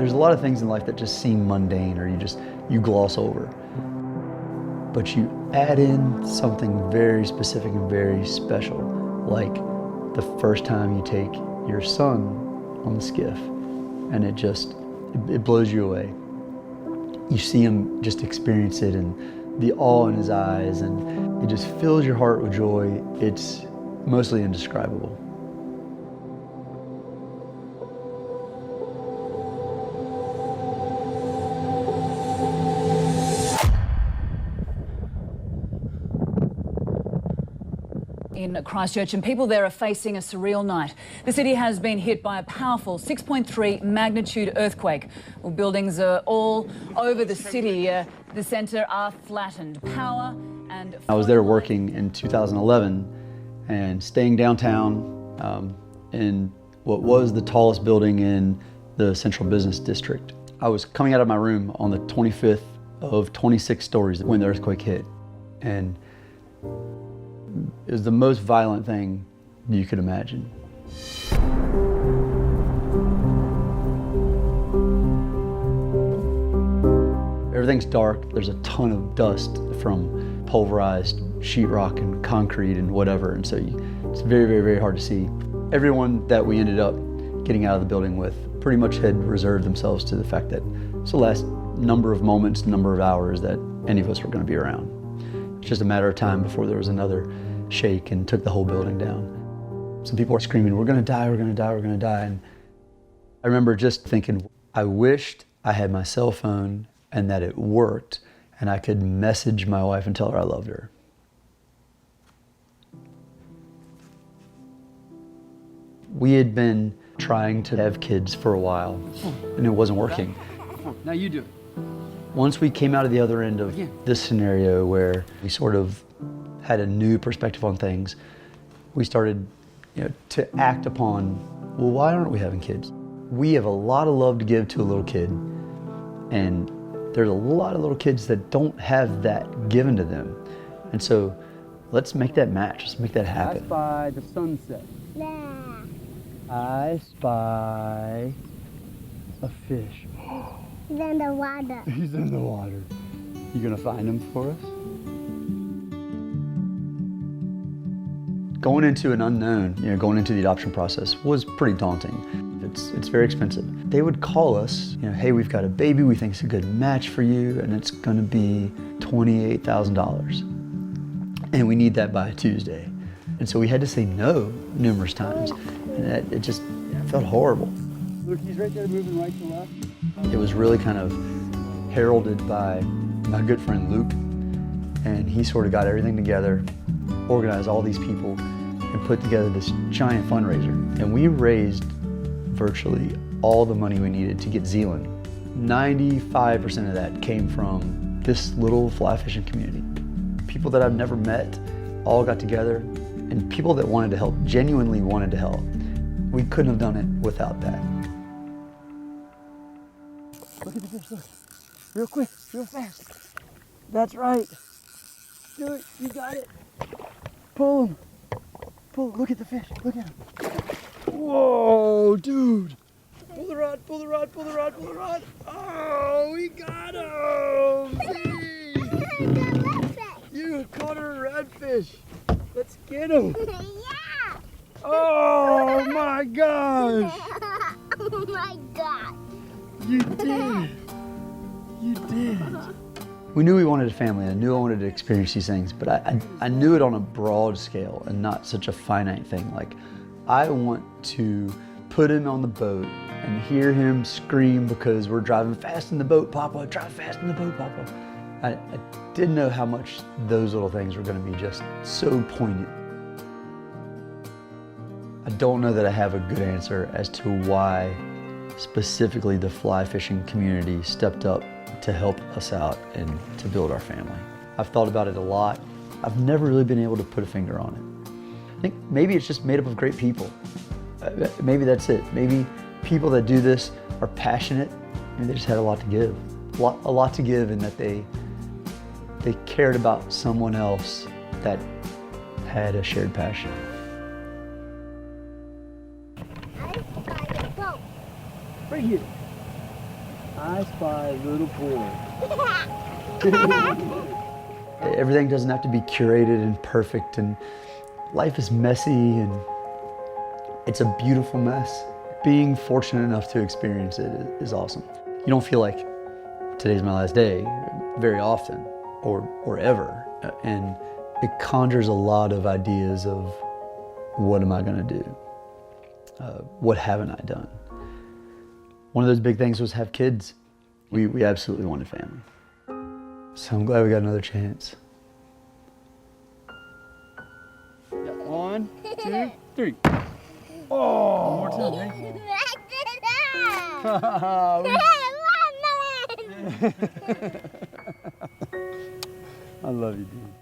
There's a lot of things in life that just seem mundane or you gloss over. But you add in something very specific and very special, like the first time you take your son on the skiff, and it blows you away. You see him just experience it and the awe in his eyes, and it just fills your heart with joy. It's mostly indescribable. In Christchurch, and people there are facing a surreal night. The city has been hit by a powerful 6.3 magnitude earthquake. Well, buildings are all over the city. The centre are flattened. Power and... I was there working in 2011 and staying downtown in what was the tallest building in the central business district. I was coming out of my room on the 25th of 26 stories when the earthquake hit. And it was the most violent thing you could imagine. Everything's dark. There's a ton of dust from pulverized sheetrock and concrete and whatever, and so it's very, very, very hard to see. Everyone that we ended up getting out of the building with pretty much had reserved themselves to the fact that it's the last number of moments, number of hours that any of us were going to be around. It's just a matter of time before there was another shake and took the whole building down. Some people were screaming, "We're gonna die, we're gonna die, we're gonna die." And I remember just thinking, I wished I had my cell phone and that it worked and I could message my wife and tell her I loved her. We had been trying to have kids for a while and it wasn't working. Now you do it. Once we came out of the other end of this scenario where we sort of had a new perspective on things, we started to act upon, well, why aren't we having kids? We have a lot of love to give to a little kid, and there's a lot of little kids that don't have that given to them. And so let's make that match, let's make that happen. I spy the sunset. Yeah. I spy a fish. He's in the water. He's in the water. You gonna find him for us? Going into an unknown, going into the adoption process was pretty daunting. It's very expensive. They would call us, hey, we've got a baby, we think it's a good match for you, and it's gonna be $28,000. And we need that by Tuesday. And so we had to say no numerous times. And it just felt horrible. Look, he's right there moving right to left. It was really kind of heralded by my good friend Luke, and he sort of got everything together, organized all these people, and put together this giant fundraiser. And we raised virtually all the money we needed to get Zealand. 95% of that came from this little fly fishing community. People that I've never met all got together, and people that wanted to help, genuinely wanted to help. We couldn't have done it without that. Look at the fish, look. Real quick, real fast. That's right. Do it, you got it. Pull him. Pull, look at the fish, look at him. Whoa, dude. Pull the rod, pull the rod, pull the rod, pull the rod. Oh, we got him. See? You caught a redfish. Let's get him. Yeah. Oh my gosh. Oh my God. You did. You did. We knew we wanted a family, and I knew I wanted to experience these things, but I knew it on a broad scale and not such a finite thing. Like, I want to put him on the boat and hear him scream because we're driving fast in the boat, Papa, drive fast in the boat, Papa. I didn't know how much those little things were going to be just so poignant. I don't know that I have a good answer as to why specifically the fly fishing community stepped up to help us out and to build our family. I've thought about it a lot. I've never really been able to put a finger on it. I think maybe it's just made up of great people. Maybe that's it. Maybe people that do this are passionate, and they just had a lot to give. A lot to give in that they cared about someone else that had a shared passion. I spy a boat. Right here. I spy a little pool. Everything doesn't have to be curated and perfect, and life is messy, and it's a beautiful mess. Being fortunate enough to experience it is awesome. You don't feel like today's my last day very often or ever, and it conjures a lot of ideas of what am I going to do? What haven't I done? One of those big things was have kids. We absolutely wanted family. So I'm glad we got another chance. Yeah, 1, 2, 3. Oh, one more time, ready? I love you, dude.